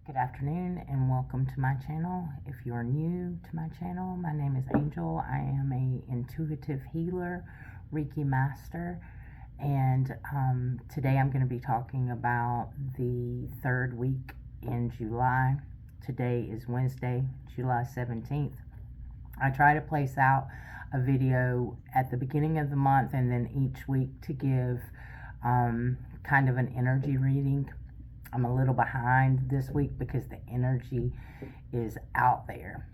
Good afternoon and welcome to my channel. If you are new to my channel, my name is Angel. I am a intuitive healer, Reiki master, and today I'm going to be talking about the third week in July. Today is Wednesday, July 17th. I try to place out a video at the beginning of the month and then each week to give kind of an energy reading. I'm a little behind this week because the energy is out there.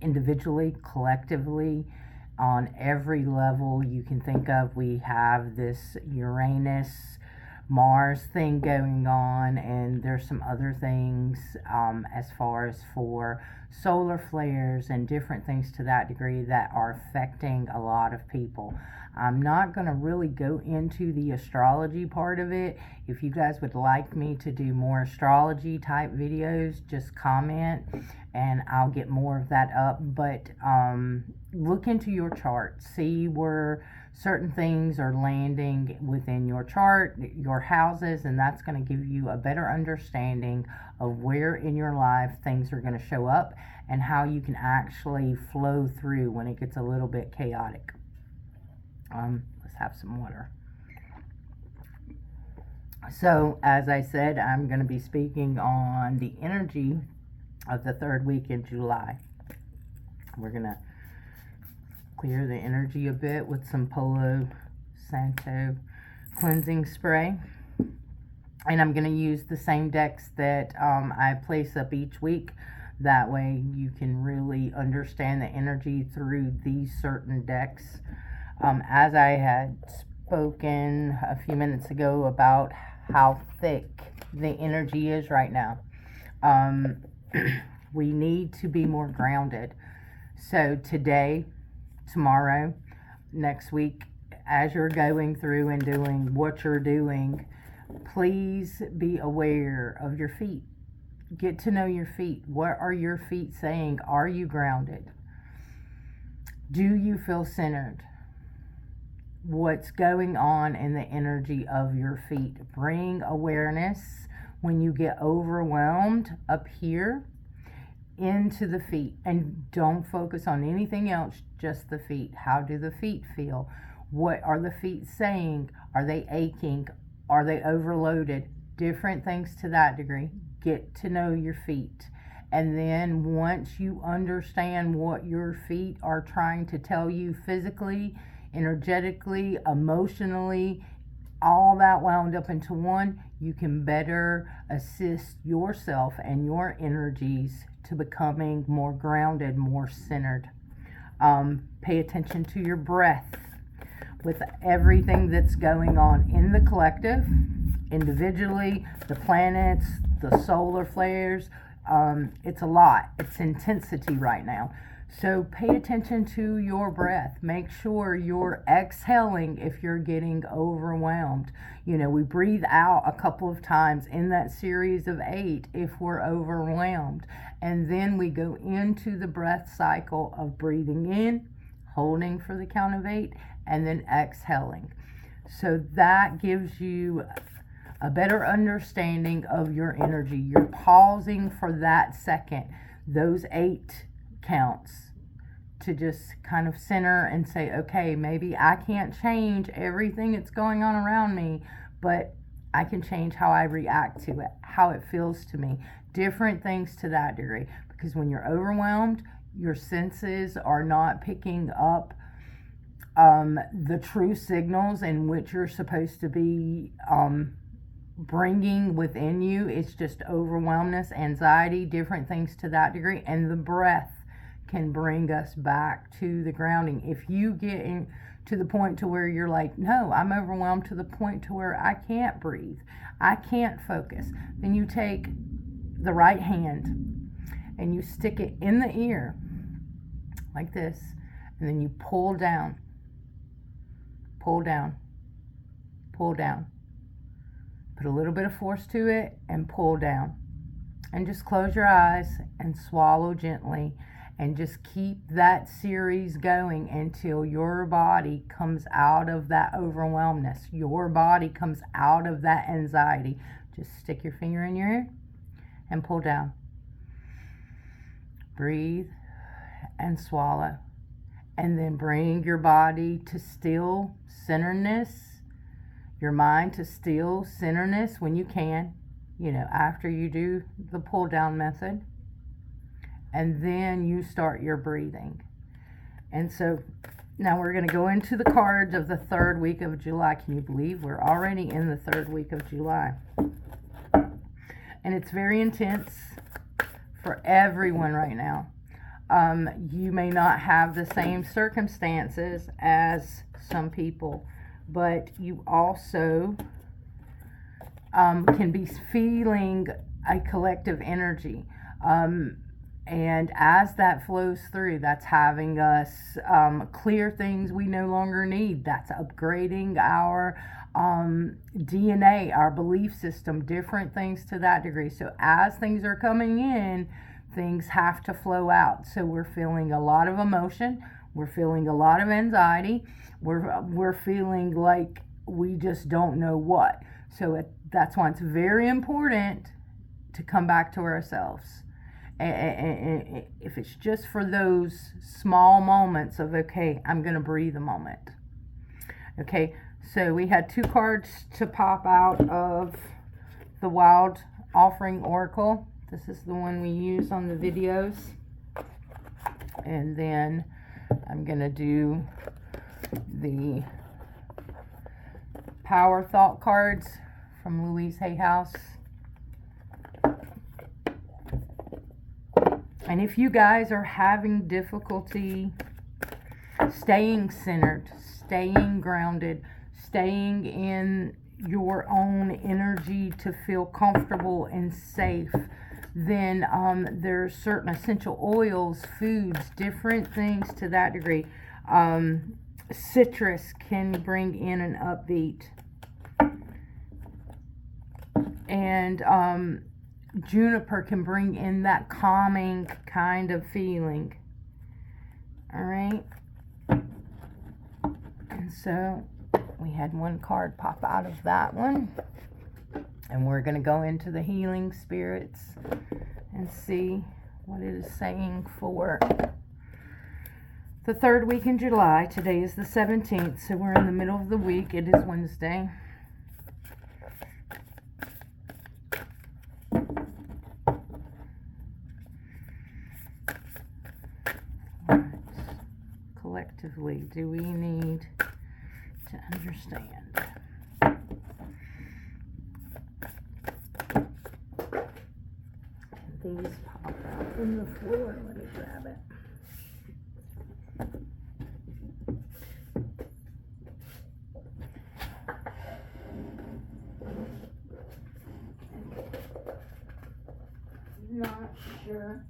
Individually, collectively, on every level you can think of, we have this Uranus Mars thing going on, and there's some other things as far as for solar flares and different things to that degree that are affecting a lot of people. I'm not going to really go into the astrology part of it. If you guys would like me to do more astrology type videos, just comment and I'll get more of that up. But look into your chart, see where certain things are landing within your chart, your houses, and that's going to give you a better understanding of where in your life things are going to show up and how you can actually flow through when it gets a little bit chaotic. Let's have some water. So, as I said, I'm going to be speaking on the energy of the third week in July. We're going to clear the energy a bit with some Palo Santo cleansing spray. And I'm going to use the same decks that I place up each week. That way you can really understand the energy through these certain decks. As I had spoken a few minutes ago about how thick the energy is right now, we need to be more grounded. So today, tomorrow, next week, as you're going through and doing what you're doing, please be aware of your feet. Get to know your feet. What are your feet saying? Are you grounded? Do you feel centered? What's going on in the energy of your feet? Bring awareness when you get overwhelmed up here into the feet, and don't focus on anything else, just the feet. How do the feet feel? What are the feet saying? Are they aching? Are they overloaded? Different things to that degree. Get to know your feet. And then once you understand what your feet are trying to tell you physically, energetically, emotionally, all that wound up into one, you can better assist yourself and your energies to becoming more grounded, more centered. Pay attention to your breath. With everything that's going on in the collective, individually, the planets, the solar flares, it's a lot. It's intensity right now. So pay attention to your breath. Make sure you're exhaling if you're getting overwhelmed. You know, we breathe out a couple of times in that series of 8 if we're overwhelmed. And then we go into the breath cycle of breathing in, holding for the count of 8, and then exhaling. So that gives you a better understanding of your energy. You're pausing for that second, those 8 counts, to just kind of center and say, okay, maybe I can't change everything that's going on around me, but I can change how I react to it, how it feels to me, different things to that degree. Because when you're overwhelmed, your senses are not picking up the true signals in which you're supposed to be bringing within you. It's just overwhelmness, anxiety, different things to that degree. And the breath can bring us back to the grounding. If you get to the point to where you're like, no, I'm overwhelmed to the point to where I can't breathe, I can't focus, then you take the right hand and you stick it in the ear like this, and then you pull down, pull down, pull down. Put a little bit of force to it and pull down. And just close your eyes and swallow gently. And just keep that series going until your body comes out of that overwhelmness. Your body comes out of that anxiety. Just stick your finger in your ear and pull down. Breathe and swallow. And then bring your body to still centeredness, your mind to still centeredness when you can, after you do the pull down method. And then you start your breathing. And so now we're going to go into the cards of the third week of July. Can you believe we're already in the third week of July? And it's very intense for everyone right now. You may not have the same circumstances as some people, but you also can be feeling a collective energy. And as that flows through, that's having us clear things we no longer need. That's upgrading our DNA, our belief system, different things to that degree. So as things are coming in, things have to flow out. So we're feeling a lot of emotion. We're feeling a lot of anxiety. We're feeling like we just don't know what. So that's why it's very important to come back to ourselves. And if it's just for those small moments of, okay, I'm going to breathe a moment. Okay, so we had 2 cards to pop out of the Wild Offering Oracle. This is the one we use on the videos. And then I'm going to do the Power Thought cards from Louise Hay House. And if you guys are having difficulty staying centered, staying grounded, staying in your own energy to feel comfortable and safe, then there's certain essential oils, foods, different things to that degree. Citrus can bring in an upbeat. And juniper can bring in that calming kind of feeling. All right. And so we had 1 card pop out of that one. And we're going to go into the healing spirits and see what it is saying for the third week in July. Today is the 17th, so we're in the middle of the week. It is Wednesday. What collectively do we need to understand? These pop out from the floor. Let me grab it. Not sure.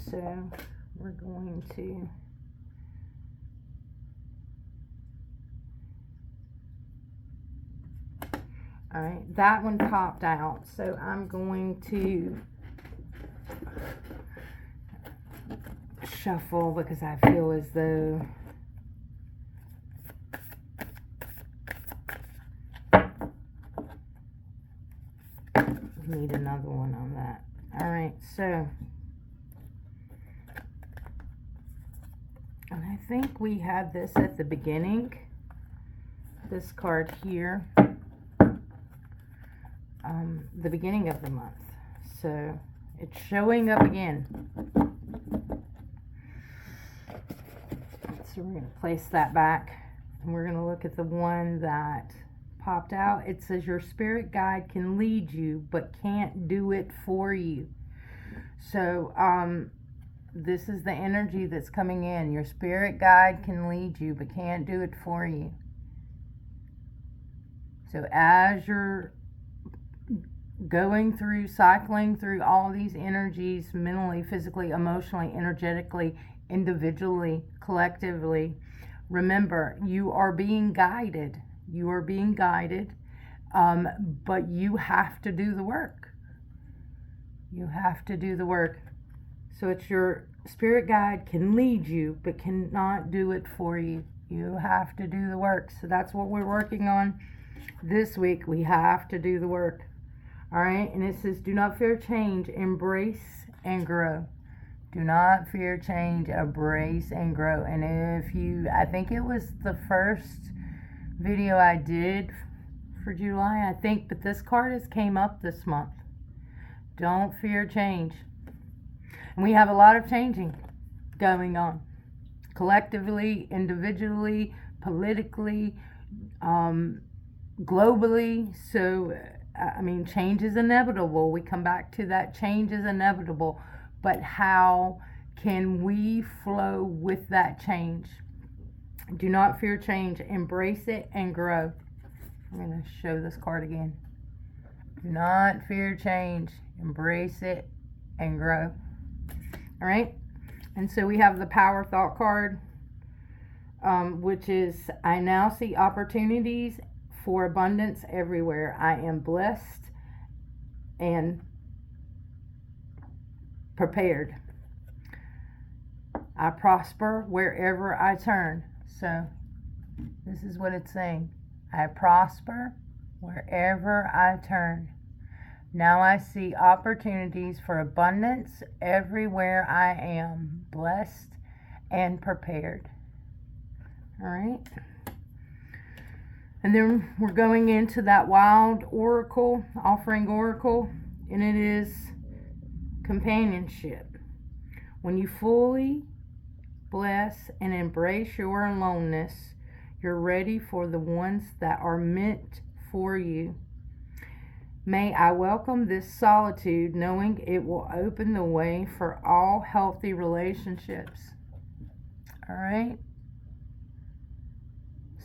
So we're going to all right, that one popped out, so I'm going to shuffle because I feel as though we need another one on that. All right, so and I think we had this at the beginning, this card here. The beginning of the month, so it's showing up again. So we're going to place that back, and we're going to look at the one that popped out. It says your spirit guide can lead you but can't do it for you. So this is the energy that's coming in. Your spirit guide can lead you but can't do it for you. So as you're cycling through all these energies, mentally, physically, emotionally, energetically, individually, collectively, remember, you are being guided. You are being guided, but you have to do the work. You have to do the work. So it's your spirit guide can lead you, but cannot do it for you. You have to do the work. So that's what we're working on this week. We have to do the work. All right, and it says, do not fear change, embrace and grow. Do not fear change, embrace and grow. And if you, I think it was the first video I did for July, I think, but this card has came up this month. Don't fear change. And we have a lot of changing going on. Collectively, individually, politically, globally. So, I mean, change is inevitable. We come back to that. Change is inevitable. But how can we flow with that change? Do not fear change. Embrace it and grow. I'm going to show this card again. Do not fear change. Embrace it and grow. All right? And so we have the Power Thought card, which is, I now see opportunities for abundance everywhere. I am blessed and prepared. I prosper wherever I turn. So this is what it's saying. I prosper wherever I turn. Now I see opportunities for abundance everywhere I am, blessed and prepared. All right. And then we're going into that wild oracle, offering oracle, and it is companionship. When you fully bless and embrace your aloneness, you're ready for the ones that are meant for you. May I welcome this solitude, knowing it will open the way for all healthy relationships. All right.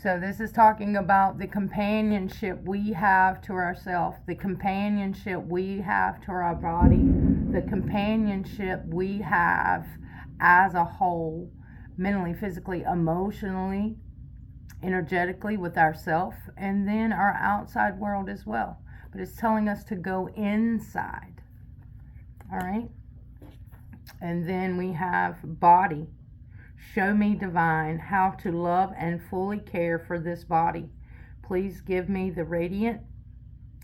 So this is talking about the companionship we have to ourselves, the companionship we have to our body, the companionship we have as a whole, mentally, physically, emotionally, energetically with ourselves, and then our outside world as well. But it's telling us to go inside. All right. And then we have body. Show me, divine, how to love and fully care for this body. Please give me the radiant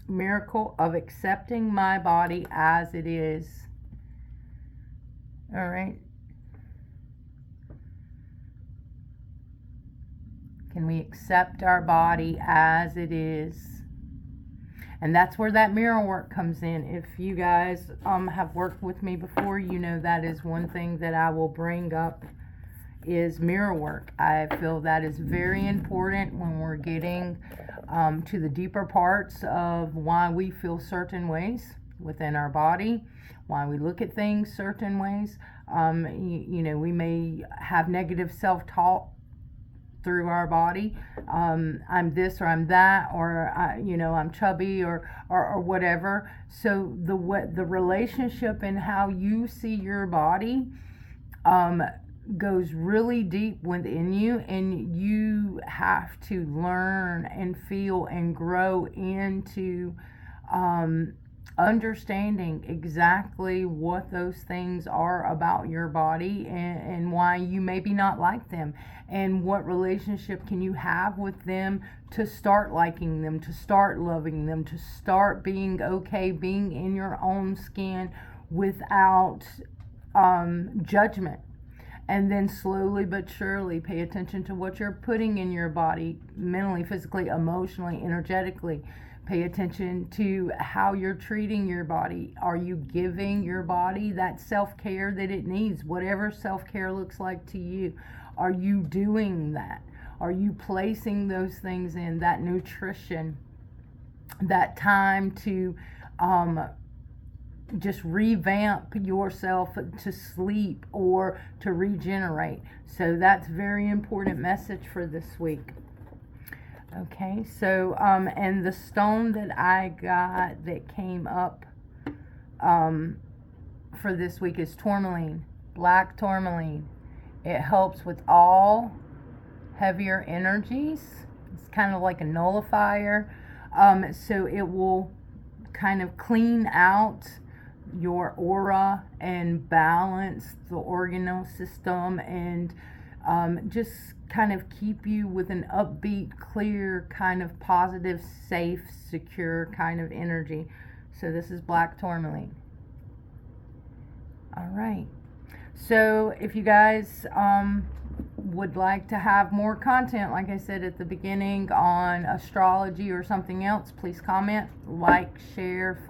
miracle of accepting my body as it is. All right. Can we accept our body as it is? And that's where that mirror work comes in. If you guys have worked with me before, you know that is one thing that I will bring up is mirror work. I feel that is very important when we're getting to the deeper parts of why we feel certain ways within our body, why we look at things certain ways. You know, we may have negative self-talk through our body. I'm this or I'm that, or you know, I'm chubby or whatever. So the relationship and how you see your body goes really deep within you, and you have to learn and feel and grow into understanding exactly what those things are about your body, and why you maybe not like them, and what relationship can you have with them to start liking them, to start loving them, to start being okay, being in your own skin without judgment. And then slowly but surely pay attention to what you're putting in your body, mentally, physically, emotionally, energetically. Pay attention to how you're treating your body. Are you giving your body that self-care that it needs? Whatever self-care looks like to you. Are you doing that? Are you placing those things in, that nutrition, that time to just revamp yourself to sleep or to regenerate? So that's very important message for this week. Okay, so and the stone that I got that came up for this week is tourmaline, black tourmaline. It helps with all heavier energies. It's kind of like a nullifier. So it will kind of clean out your aura and balance the organelle system, and just kind of keep you with an upbeat, clear, kind of positive, safe, secure kind of energy. So this is black tourmaline. All right. So if you guys would like to have more content, like I said at the beginning, on astrology or something else, please comment, like, share,